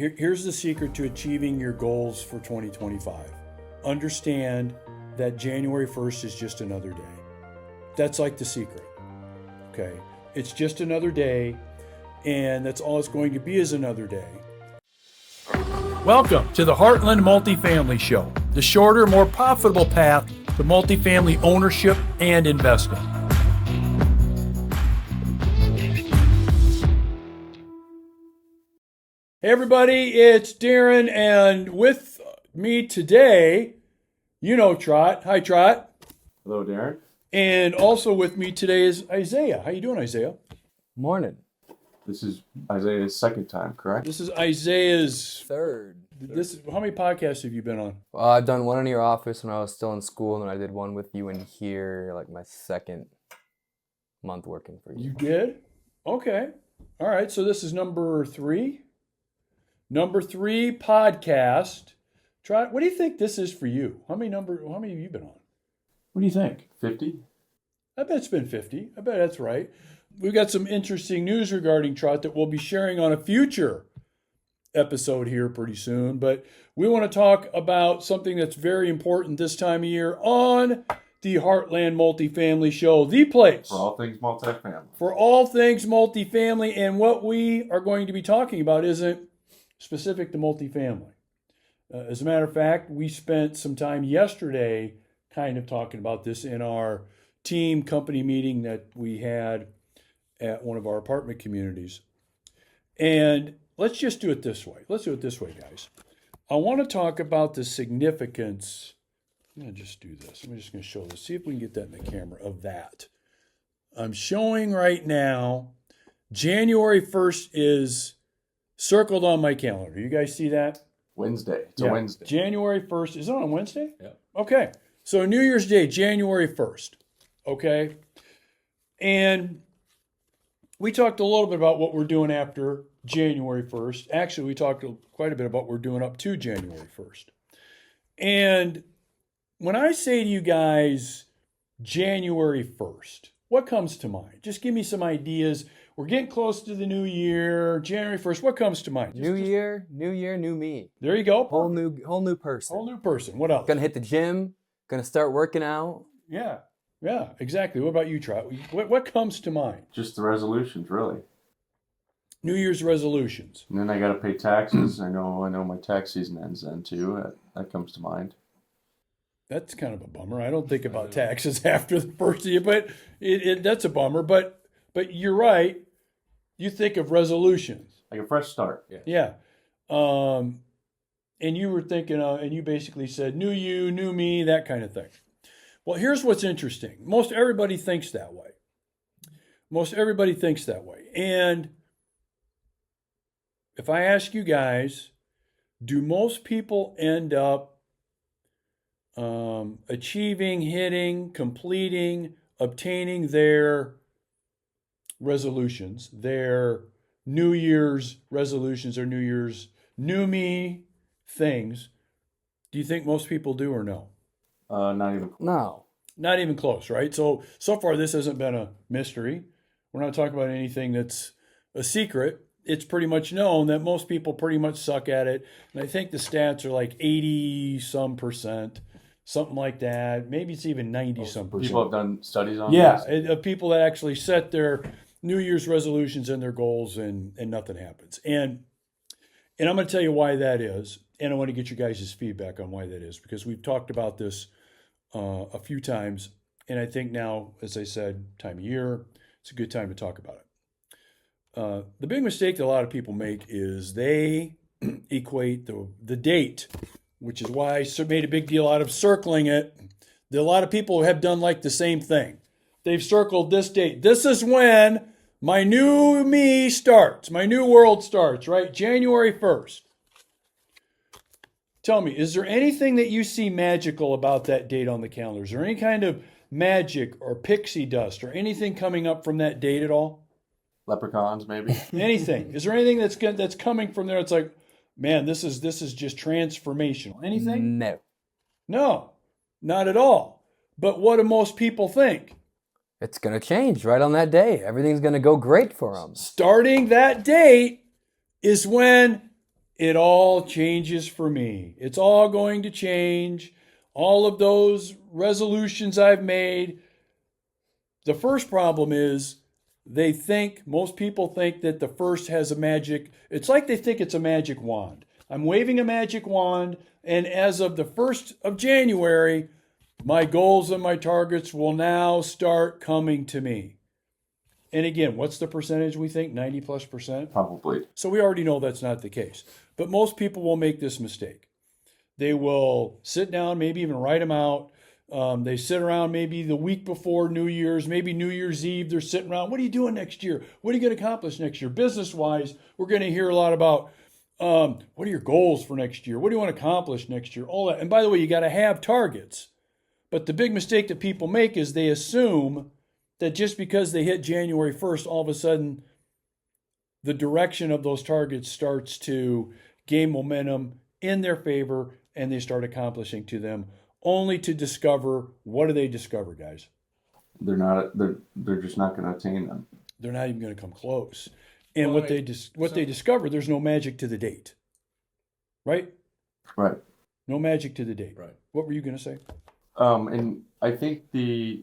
Here's the secret to achieving your goals for 2025. Understand that January 1st is just another day. That's like the secret, okay? It's just another day, and that's all it's going to be is another day. Welcome to the Heartland Multifamily Show, the shorter, more profitable path to multifamily ownership and investing. Hey everybody, it's Darren, and with me today, you know Trot. Hi Trot. Hello Darren. And also with me today is Isaiah. How you doing, Isaiah? Morning. This is Isaiah's second time, correct? This is Isaiah's Third. How many podcasts have you been on? I've done one in your office when I was still in school, and then I did one with you in here, like my second month working for you. You did? Okay. All right. So this is number 3. Number 3 podcast. Trot, what do you think this is for you? How many have you been on? What do you think? 50? I bet it's been 50. I bet that's right. We've got some interesting news regarding Trot that we'll be sharing on a future episode here pretty soon. But we want to talk about something that's very important this time of year on the Heartland Multifamily Show, the place For all things multifamily. for all things multifamily. And what we are going to be talking about isn't specific to multifamily. As a matter of fact, we spent some time yesterday kind of talking about this in our team company meeting that we had at one of our apartment communities. And let's just do it this way. Let's do it this way, guys. I want to talk about the significance. I'm going to just do this. I'm just going to show this. See if we can get that in the camera of that. I'm showing right now, January 1st is circled on my calendar. You guys see that? Wednesday. It's Yeah. a Wednesday. January 1st. Is it on a Wednesday? Yeah. Okay. So New Year's Day, January 1st. Okay. And we talked a little bit about what we're doing after January 1st. Actually, we talked quite a bit about what we're doing up to January 1st. And when I say to you guys, January 1st, what comes to mind? Just give me some ideas. We're getting close to the new year. January 1st, what comes to mind? New year, new me. There you go. Whole new person. Whole new person. What else? Gonna hit the gym. Gonna start working out. Yeah, exactly. What about you, Trot? What comes to mind? Just the resolutions, really. New Year's resolutions. And then I got to pay taxes. I know my tax season ends then too. That comes to mind. That's kind of a bummer. I don't think about taxes after the first year, but that's a bummer. But you're right. You think of resolutions. Like a fresh start. Yeah. And you were thinking, and you basically said, new you, new me, that kind of thing. Well, here's what's interesting. Most everybody thinks that way. And if I ask you guys, do most people end up achieving, hitting, completing, obtaining their resolutions, their New Year's resolutions or New Year's new me things? Do you think most people do or no? Not even. No. Not even close, right? So far this hasn't been a mystery. We're not talking about anything that's a secret. It's pretty much known that most people pretty much suck at it. And I think the stats are like 80-some percent, something like that. Maybe it's even 90-some percent. People have done studies on Yeah, this. of people that actually set their New Year's resolutions and their goals and nothing happens. And I'm going to tell you why that is. And I want to get you guys' feedback on why that is, because we've talked about this a few times. And I think now, as I said, time of year, it's a good time to talk about it. The big mistake that a lot of people make is they equate the date, which is why I made a big deal out of circling it. A lot of people have done like the same thing. They've circled this date. This is when my new me starts, my new world starts, right? January 1st. Tell me, is there anything that you see magical about that date on the calendar? Is there any kind of magic or pixie dust or anything coming up from that date at all? Leprechauns, maybe. Anything? Is there anything that's coming from there? It's like, man, this is just transformational. Anything? No, not at all. But what do most people think? It's gonna change right on that day. Everything's gonna go great for them. Starting that date is when it all changes for me. It's all going to change. All of those resolutions I've made. The first problem is most people think that the first has a magic, it's like they think it's a magic wand. I'm waving a magic wand, and as of the 1st of January, my goals and my targets will now start coming to me. And again, what's the percentage we think? 90+%? Probably. So we already know that's not the case. But most people will make this mistake. They will sit down, maybe even write them out. They sit around maybe the week before New Year's, maybe New Year's Eve. They're sitting around. What are you doing next year? What are you going to accomplish next year? Business-wise, we're going to hear a lot about what are your goals for next year? What do you want to accomplish next year? All that. And by the way, you got to have targets. But the big mistake that people make is they assume that just because they hit January 1st, all of a sudden the direction of those targets starts to gain momentum in their favor and they start accomplishing to them, only to discover, what do they discover, guys? They're just not going to attain them. They're not even going to come close. And what they discover, there's no magic to the date. Right? Right. No magic to the date. Right. What were you going to say? And I think the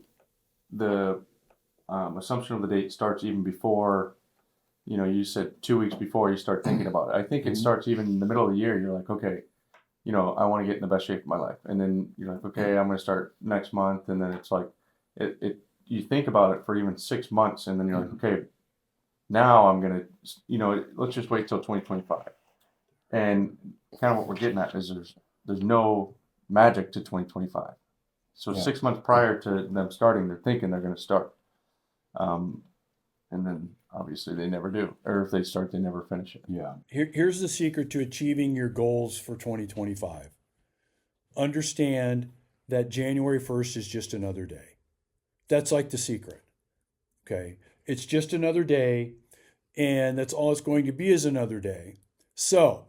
assumption of the date starts even before, you said 2 weeks before you start thinking about it. I think it starts even in the middle of the year. You're like, okay, I want to get in the best shape of my life. And then you're like, okay, I'm going to start next month. And then it's like, you think about it for even 6 months. And then you're like, okay, now I'm going to, let's just wait till 2025. And kind of what we're getting at is there's no magic to 2025. So 6 months prior to them starting, they're thinking they're going to start. And then obviously they never do. Or if they start, they never finish it. Yeah. Here's the secret to achieving your goals for 2025. Understand that January 1st is just another day. That's like the secret. Okay. It's just another day, and that's all it's going to be, is another day. So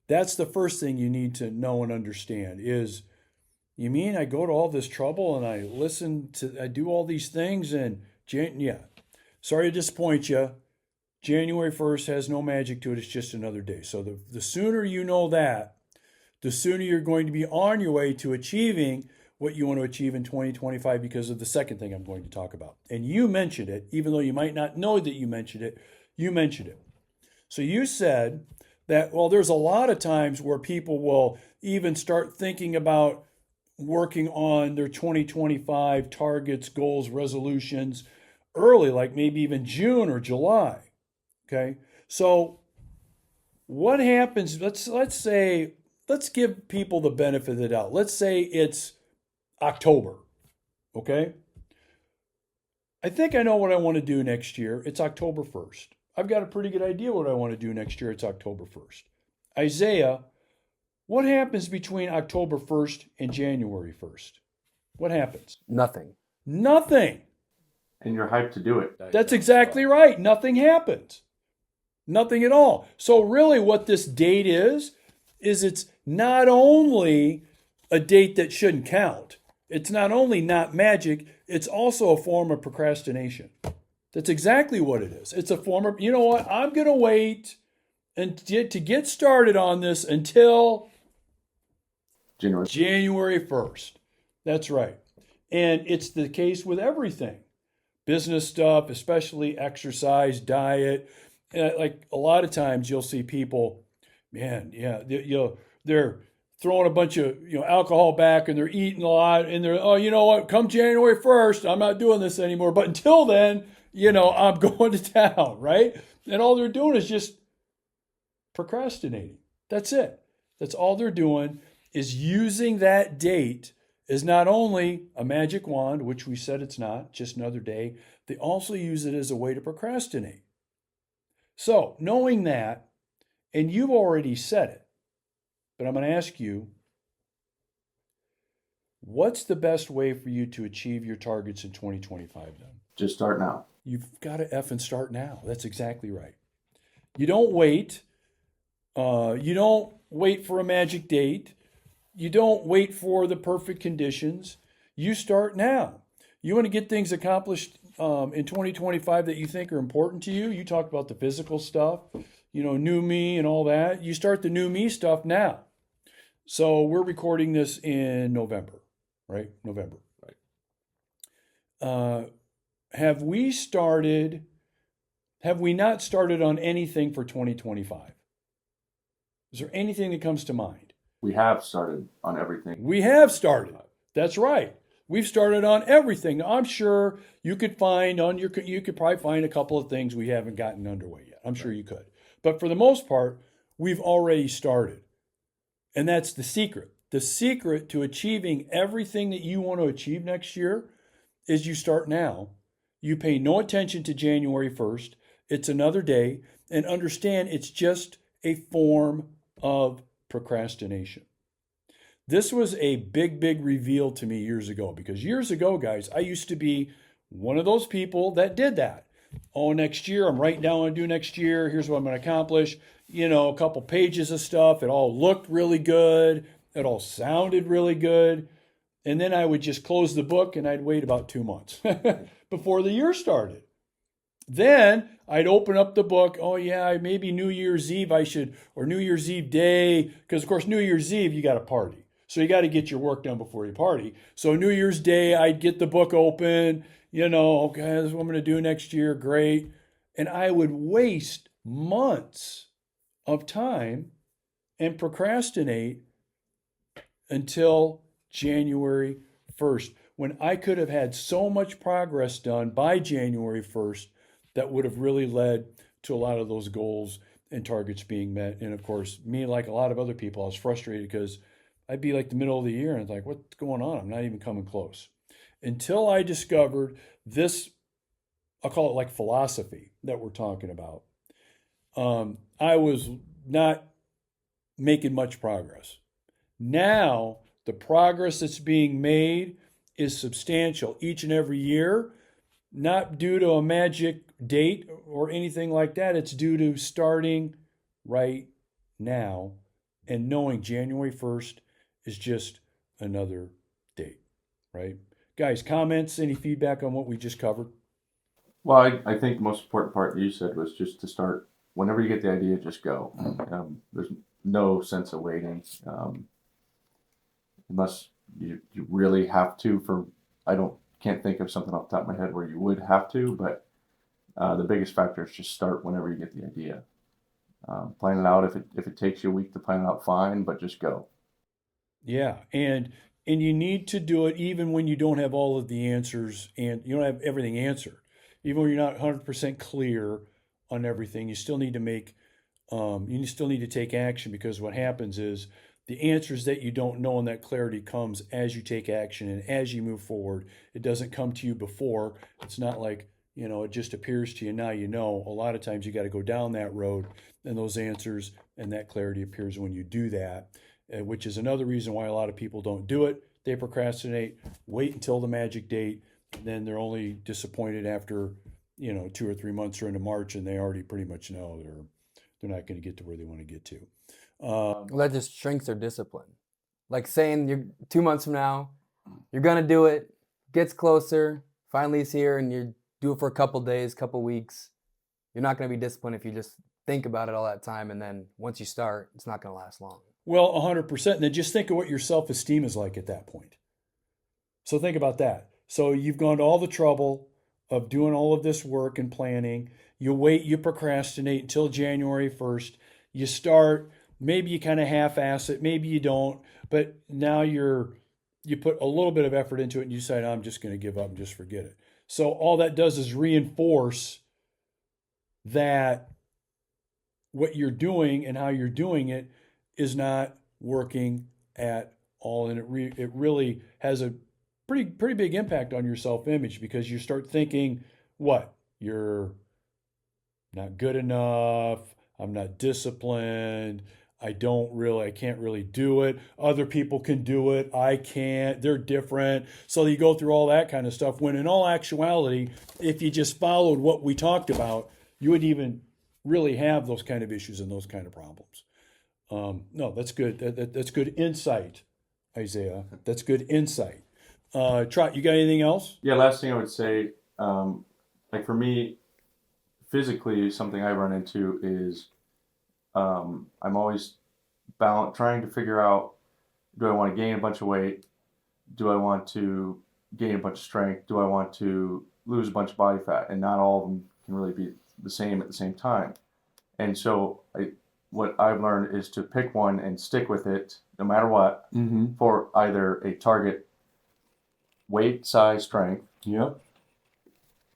that's the first thing you need to know and understand is, you mean I go to all this trouble and I do all these things and sorry to disappoint you. January 1st has no magic to it. It's just another day. So the sooner you know that, the sooner you're going to be on your way to achieving what you want to achieve in 2025, because of the second thing I'm going to talk about. And you mentioned it, even though you might not know that you mentioned it, you mentioned it. So you said that, there's a lot of times where people will even start thinking about working on their 2025 targets, goals, resolutions early, like maybe even June or July. Okay. So what happens? Let's give people the benefit of the doubt. Let's say it's October. Okay. I think I know what I want to do next year. It's October 1st. I've got a pretty good idea what I want to do next year. It's October 1st. Isaiah, what happens between October 1st and January 1st? What happens? Nothing. Nothing. And you're hyped to do it. That's exactly right. Nothing happens. Nothing at all. So really what this date is it's not only a date that shouldn't count. It's not only not magic, it's also a form of procrastination. That's exactly what it is. It's a form of, you know what, I'm going to wait to get started on this until January 1st. That's right. And it's the case with everything. Business stuff, especially exercise, diet. Like a lot of times you'll see people, they're throwing a bunch of alcohol back and they're eating a lot and they're, oh, you know what, come January 1st, I'm not doing this anymore. But until then, I'm going to town, right? And all they're doing is just procrastinating. That's it. That's all they're doing, is using that date as not only a magic wand, which we said it's not, just another day, they also use it as a way to procrastinate. So knowing that, and you've already said it, but I'm going to ask you, what's the best way for you to achieve your targets in 2025 then? Just start now. You've got to effing start now. That's exactly right. You don't wait. You don't wait for a magic date. You don't wait for the perfect conditions. You start now. You want to get things accomplished in 2025 that you think are important to you. You talked about the physical stuff. new me and all that. You start the new me stuff now. So we're recording this in November, right? November. Right. Have we not started on anything for 2025? Is there anything that comes to mind? We have started on everything. We have started. That's right. We've started on everything. Now, I'm sure you could you could probably find a couple of things we haven't gotten underway yet. I'm sure you could. But for the most part, we've already started. And that's the secret. The secret to achieving everything that you want to achieve next year is you start now. You pay no attention to January 1st. It's another day. And understand it's just a form of procrastination. This was a big reveal to me years ago, because years ago, guys, I used to be one of those people that did that. Oh, next year, I'm writing down what I'm going to do next year. Here's what I'm going to accomplish. A couple pages of stuff. It all looked really good. It all sounded really good. And then I would just close the book and I'd wait about 2 months before the year started. Then I'd open up the book. Oh, yeah, maybe New Year's Eve or New Year's Eve day. Because, of course, New Year's Eve, you got to party. So you got to get your work done before you party. So New Year's Day, I'd get the book open. Okay, this is what I'm going to do next year. Great. And I would waste months of time and procrastinate until January 1st, when I could have had so much progress done by January 1st that would have really led to a lot of those goals and targets being met. And of course, me, like a lot of other people, I was frustrated because I'd be like the middle of the year and it's like, what's going on? I'm not even coming close. Until I discovered this, I'll call it like philosophy that we're talking about. I was not making much progress. Now, the progress that's being made is substantial each and every year, not due to a magic date or anything like that. It's due to starting right now and knowing January 1st is just another date, right? Guys, comments, any feedback on what we just covered? Well, I think the most important part you said was just to start whenever you get the idea, just go. There's no sense of waiting, unless you really have to. Can't think of something off the top of my head where you would have to, but the biggest factor is just start whenever you get the idea. Plan it out. If it takes you a week to plan it out, fine, but just go. Yeah, and you need to do it even when you don't have all of the answers and you don't have everything answered. Even when you're not 100% clear on everything, you still need to take action, because what happens is the answers that you don't know and that clarity comes as you take action and as you move forward. It doesn't come to you before. It's not like, it just appears to you now. A lot of times you got to go down that road, and those answers and that clarity appears when you do that, which is another reason why a lot of people don't do it. They procrastinate, wait until the magic date, and then they're only disappointed after, 2 or 3 months are into March, and they already pretty much know they're not going to get to where they want to get to. Well, that just shrinks their discipline. Like saying you're 2 months from now, you're gonna do it, gets closer, finally it's here, and you do it for a couple days, couple weeks. You're not gonna be disciplined if you just think about it all that time, and then once you start, it's not gonna last long. Well, 100%. And then just think of what your self-esteem is like at that point. So think about that. So you've gone to all the trouble of doing all of this work and planning. You wait, you procrastinate until January 1st. You start. Maybe you kind of half-ass it, maybe you don't, but now you put a little bit of effort into it and you decide, I'm just going to give up and just forget it. So all that does is reinforce that what you're doing and how you're doing it is not working at all, and it really has a pretty big impact on your self-image, because you start thinking, what? You're not good enough, I'm not disciplined, I can't really do it. Other people can do it. I can't. They're different. So you go through all that kind of stuff, when in all actuality, if you just followed what we talked about, you wouldn't even really have those kind of issues and those kind of problems. No, that's good. That's good insight, Isaiah. That's good insight. Trot, you got anything else? Yeah, last thing I would say, like for me, physically, something I run into is I'm always trying to figure out, do I want to gain a bunch of weight? Do I want to gain a bunch of strength? Do I want to lose a bunch of body fat? And not all of them can really be the same at the same time. And so what I've learned is to pick one and stick with it no matter what, for either a target weight, size, strength, Yep.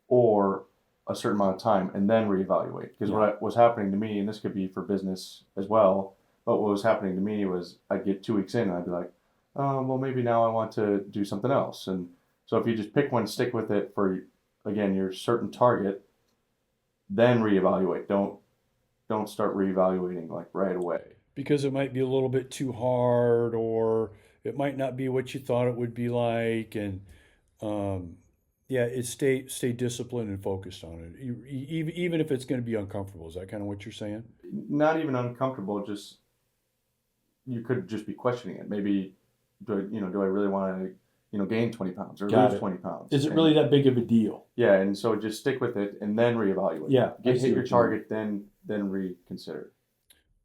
or a certain amount of time, and then reevaluate. Because what was happening to me, and this could be for business as well, but what was happening to me was I'd get 2 weeks in and I'd be like, oh, well, maybe now I want to do something else. And so if you just pick one, stick with it for, again, your certain target, then reevaluate. Don't start reevaluating like right away. Because it might be a little bit too hard, or it might not be what you thought it would be like. And stay disciplined and focused on it. Even if it's going to be uncomfortable. Is that kind of what you're saying? Not even uncomfortable, just you could just be questioning it. Maybe do I really want to gain 20 pounds or lose 20 pounds? Is it really that big of a deal? Yeah, and so just stick with it and then reevaluate. Yeah, hit your target, then reconsider.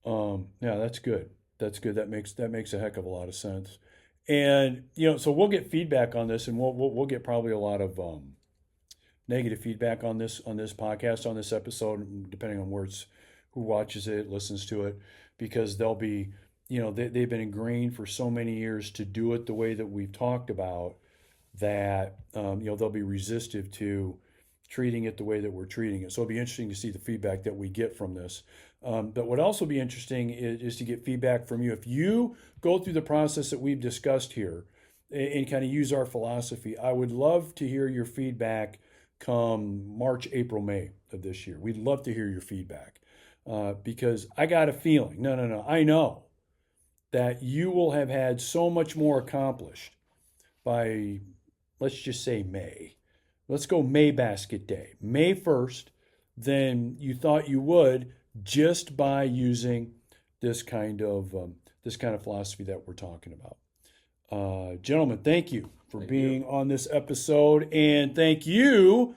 Yeah, that's good. That's good. That makes a heck of a lot of sense. And so we'll get feedback on this, and we'll get probably a lot of negative feedback on this podcast, on this episode, depending on who watches it, listens to it, because they'll be, they've been ingrained for so many years to do it the way that we've talked about, that they'll be resistive to treating it the way that we're treating it. So it'll be interesting to see the feedback that we get from this. But what also be interesting is to get feedback from you. If you go through the process that we've discussed here and kind of use our philosophy, I would love to hear your feedback come March, April, May of this year. We'd love to hear your feedback because I got a feeling, I know that you will have had so much more accomplished by, let's just say May. Let's go May Basket Day, May 1st, than you thought you would just by using this kind of philosophy that we're talking about. Gentlemen, thank you for being on this episode, and thank you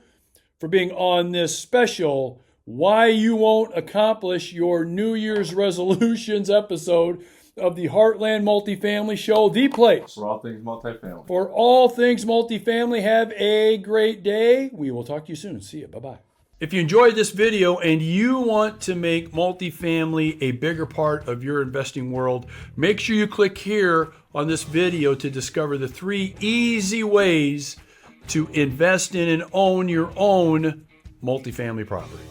for being on this special Why You Won't Accomplish Your New Year's Resolutions episode of the Heartland Multifamily Show, the place For all things multifamily. for all things multifamily. Have a great day. We will talk to you soon. See you. Bye-bye. If you enjoyed this video and you want to make multifamily a bigger part of your investing world, make sure you click here on this video to discover the 3 easy ways to invest in and own your own multifamily property.